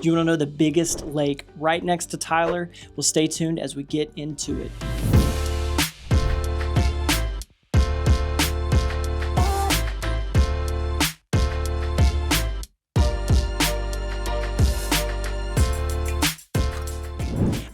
Do you want to know the biggest lake right next to Tyler? Well, stay tuned as we get into it.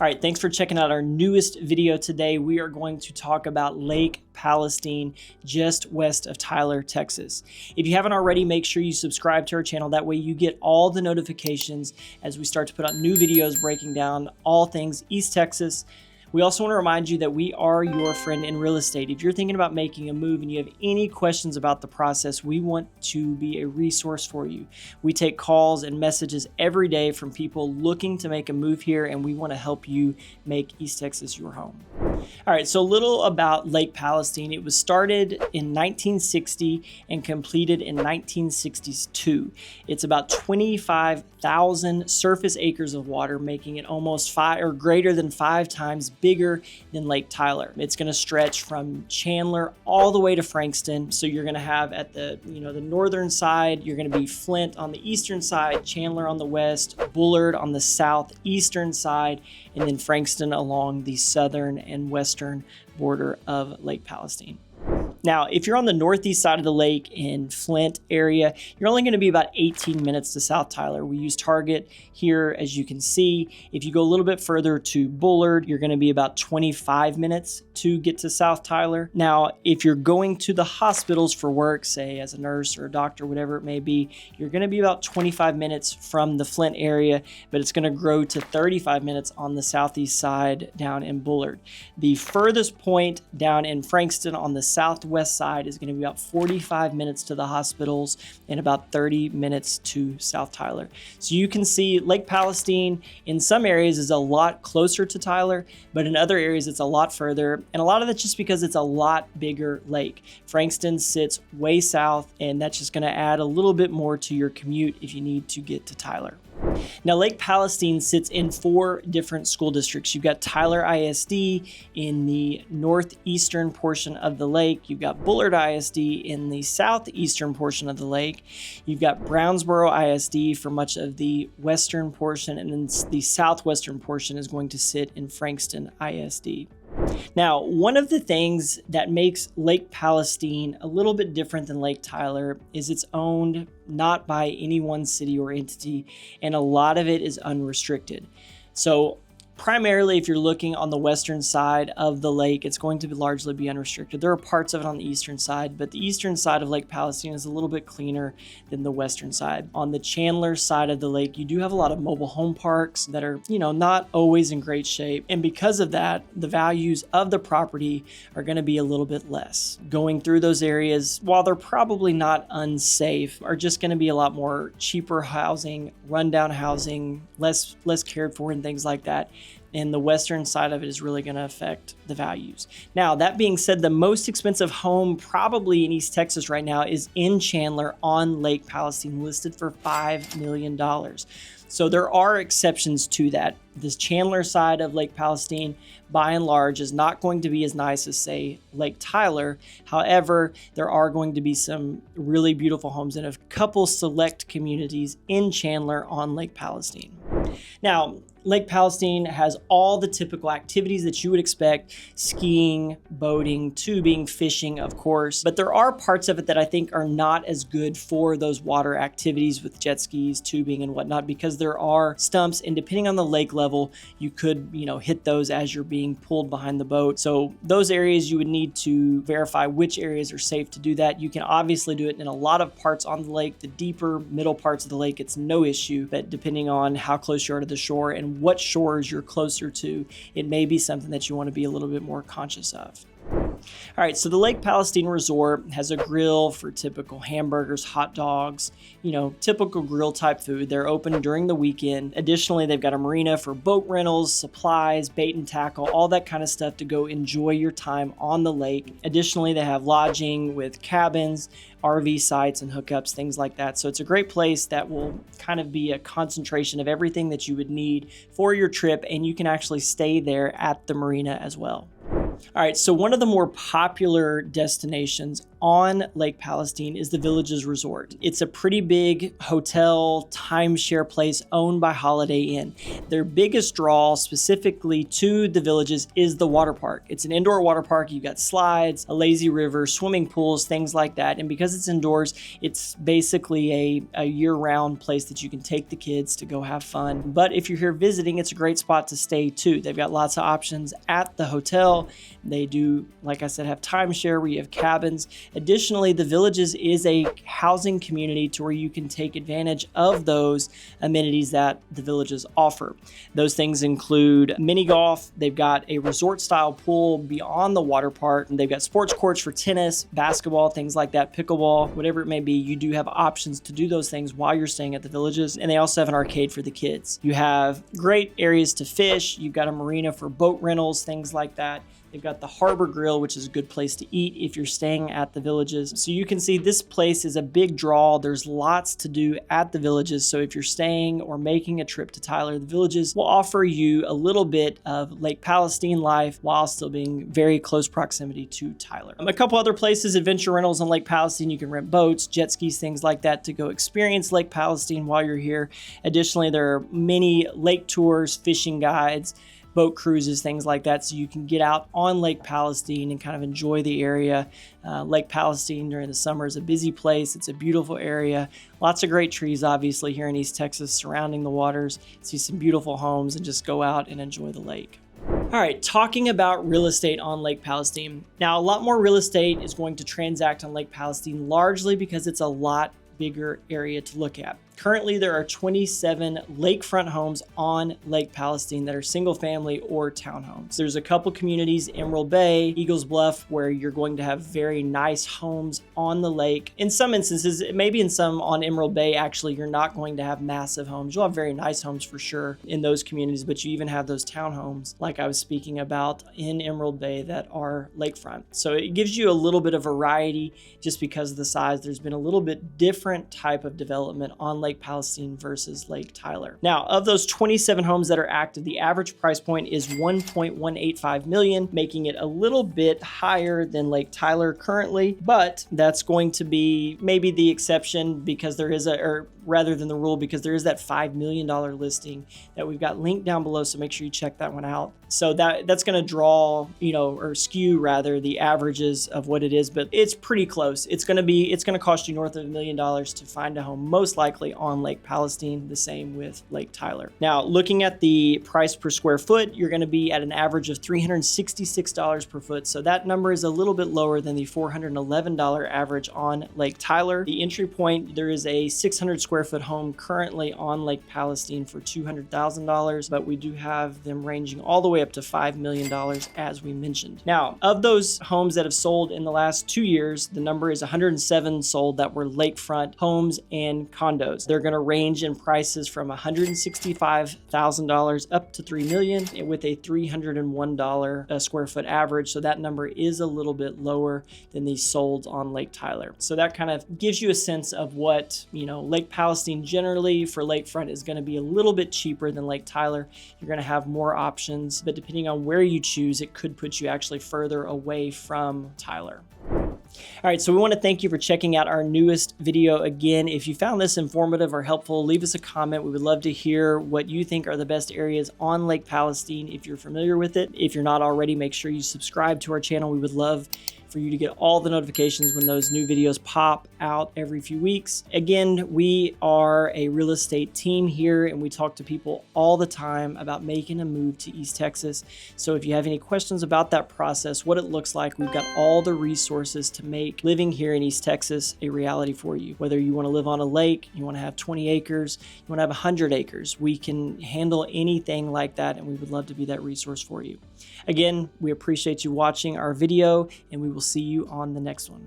All right, thanks for checking out our newest video today. We are going to talk about Lake Palestine, just west of Tyler, Texas. If you haven't already, make sure you subscribe to our channel. That way you get all the notifications as we start to put out new videos breaking down all things East Texas. We also want to remind you that we are your friend in real estate. If you're thinking about making a move and you have any questions about the process, we want to be a resource for you. We take calls and messages every day from people looking to make a move here, and we want to help you make East Texas your home. All right, so a little about Lake Palestine. It was started in 1960 and completed in 1962. It's about 25,000 surface acres of water, making it almost greater than 5 times bigger than Lake Tyler. It's going to stretch from Chandler all the way to Frankston. So you're going to have at the northern side, you're going to be Flint on the eastern side, Chandler on the west, Bullard on the southeastern side, and then Frankston along the southern and western border of Lake Palestine. Now, if you're on the northeast side of the lake in Flint area, you're only going to be about 18 minutes to South Tyler. We use Target here, as you can see. If you go a little bit further to Bullard, you're going to be about 25 minutes to get to South Tyler. Now, if you're going to the hospitals for work, say as a nurse or a doctor, whatever it may be, you're going to be about 25 minutes from the Flint area, but it's going to grow to 35 minutes on the southeast side down in Bullard. The furthest point down in Frankston on the southwest side is going to be about 45 minutes to the hospitals and about 30 minutes to South Tyler. So you can see Lake Palestine in some areas is a lot closer to Tyler, but in other areas it's a lot further. And a lot of that's just because it's a lot bigger lake. Frankston sits way south, and that's just going to add a little bit more to your commute if you need to get to Tyler. Now, Lake Palestine sits in 4 different school districts. You've got Tyler ISD in the northeastern portion of the lake. You've got Bullard ISD in the southeastern portion of the lake. You've got Brownsboro ISD for much of the western portion, and then the southwestern portion is going to sit in Frankston ISD. Now, one of the things that makes Lake Palestine a little bit different than Lake Tyler is it's owned not by any one city or entity, and a lot of it is unrestricted. So primarily, if you're looking on the western side of the lake, it's going to largely be unrestricted. There are parts of it on the eastern side, but the eastern side of Lake Palestine is a little bit cleaner than the western side. On the Chandler side of the lake, you do have a lot of mobile home parks that are, not always in great shape. And because of that, the values of the property are going to be a little bit less. Going through those areas, while they're probably not unsafe, are just going to be a lot more cheaper housing, rundown housing, less cared for and things like that. And the western side of it is really going to affect the values. Now, that being said, the most expensive home probably in East Texas right now is in Chandler on Lake Palestine, listed for $5 million. So there are exceptions to that. This Chandler side of Lake Palestine, by and large, is not going to be as nice as, say, Lake Tyler. However, there are going to be some really beautiful homes in a couple select communities in Chandler on Lake Palestine. Now, Lake Palestine has all the typical activities that you would expect: skiing, boating, tubing, fishing, of course. But there are parts of it that I think are not as good for those water activities with jet skis, tubing, and whatnot, because there are stumps, and depending on the lake level, you could, hit those as you're being pulled behind the boat. So those areas, you would need to verify which areas are safe to do that. You can obviously do it in a lot of parts on the lake. The deeper middle parts of the lake, it's no issue, but depending on how close you are to the shore and what shores you're closer to, it may be something that you want to be a little bit more conscious of. All right, so the Lake Palestine Resort has a grill for typical hamburgers, hot dogs, typical grill type food. They're open during the weekend. Additionally, they've got a marina for boat rentals, supplies, bait and tackle, all that kind of stuff to go enjoy your time on the lake. Additionally, they have lodging with cabins, RV sites and hookups, things like that. So it's a great place that will kind of be a concentration of everything that you would need for your trip, and you can actually stay there at the marina as well. All right, so one of the more popular destinations on Lake Palestine is the Villages Resort. It's a pretty big hotel timeshare place owned by Holiday Inn. Their biggest draw specifically to the Villages is the water park. It's an indoor water park. You've got slides, a lazy river, swimming pools, things like that. And because it's indoors, it's basically a year-round place that you can take the kids to go have fun. But if you're here visiting, it's a great spot to stay too. They've got lots of options at the hotel. They do, like I said, have timeshare where you have cabins. Additionally, the Villages is a housing community to where you can take advantage of those amenities that the Villages offer. Those things include mini golf. They've got a resort style pool beyond the water park. And they've got sports courts for tennis, basketball, things like that, pickleball, whatever it may be. You do have options to do those things while you're staying at the Villages. And they also have an arcade for the kids. You have great areas to fish. You've got a marina for boat rentals, things like that. They've got the Harbor Grill, which is a good place to eat if you're staying at the Villages. So you can see this place is a big draw. There's lots to do at the Villages. So if you're staying or making a trip to Tyler, the Villages will offer you a little bit of Lake Palestine life while still being very close proximity to Tyler. A couple other places, adventure rentals on Lake Palestine. You can rent boats, jet skis, things like that to go experience Lake Palestine while you're here. Additionally, there are many lake tours, fishing guides, boat cruises, things like that, so you can get out on Lake Palestine and kind of enjoy the area. Lake Palestine during the summer is a busy place. It's a beautiful area. Lots of great trees, obviously, here in East Texas surrounding the waters. See some beautiful homes and just go out and enjoy the lake. All right, talking about real estate on Lake Palestine. Now, a lot more real estate is going to transact on Lake Palestine, largely because it's a lot bigger area to look at. Currently, there are 27 lakefront homes on Lake Palestine that are single family or townhomes. There's a couple communities, Emerald Bay, Eagles Bluff, where you're going to have very nice homes on the lake. In some instances, maybe in some on Emerald Bay, actually, you're not going to have massive homes. You'll have very nice homes for sure in those communities, but you even have those townhomes, like I was speaking about in Emerald Bay, that are lakefront. So it gives you a little bit of variety just because of the size. There's been a little bit different type of development on Lake Palestine versus Lake Tyler. Now, of those 27 homes that are active, the average price point is $1.185 million, making it a little bit higher than Lake Tyler currently, but that's going to be maybe the exception because there is rather than the rule, because there is that $5 million listing that we've got linked down below. So make sure you check that one out. So that's going to draw, or skew rather the averages of what it is, but it's pretty close. It's going to cost you north of $1 million to find a home, most likely on Lake Palestine, the same with Lake Tyler. Now, looking at the price per square foot, you're going to be at an average of $366 per foot. So that number is a little bit lower than the $411 average on Lake Tyler. The entry point, there is a 600 square foot home currently on Lake Palestine for $200,000, but we do have them ranging all the way up to $5 million, as we mentioned. Now, of those homes that have sold in the last 2 years, the number is 107 sold that were lakefront homes and condos. They're going to range in prices from $165,000 up to $3 million with a $301 a square foot average. So that number is a little bit lower than these sold on Lake Tyler. So that kind of gives you a sense of what, Lake Palestine generally for lakefront is going to be a little bit cheaper than Lake Tyler. You're going to have more options, but depending on where you choose, it could put you actually further away from Tyler. All right, so we want to thank you for checking out our newest video. Again, if you found this informative or helpful, leave us a comment. We would love to hear what you think are the best areas on Lake Palestine if you're familiar with it. If you're not already, make sure you subscribe to our channel. We would love for you to get all the notifications when those new videos pop out every few weeks. Again, we are a real estate team here and we talk to people all the time about making a move to East Texas. So if you have any questions about that process, what it looks like, we've got all the resources to make living here in East Texas a reality for you. Whether you want to live on a lake, you want to have 20 acres, you want to have 100 acres, we can handle anything like that and we would love to be that resource for you. Again, we appreciate you watching our video and we will see you on the next one.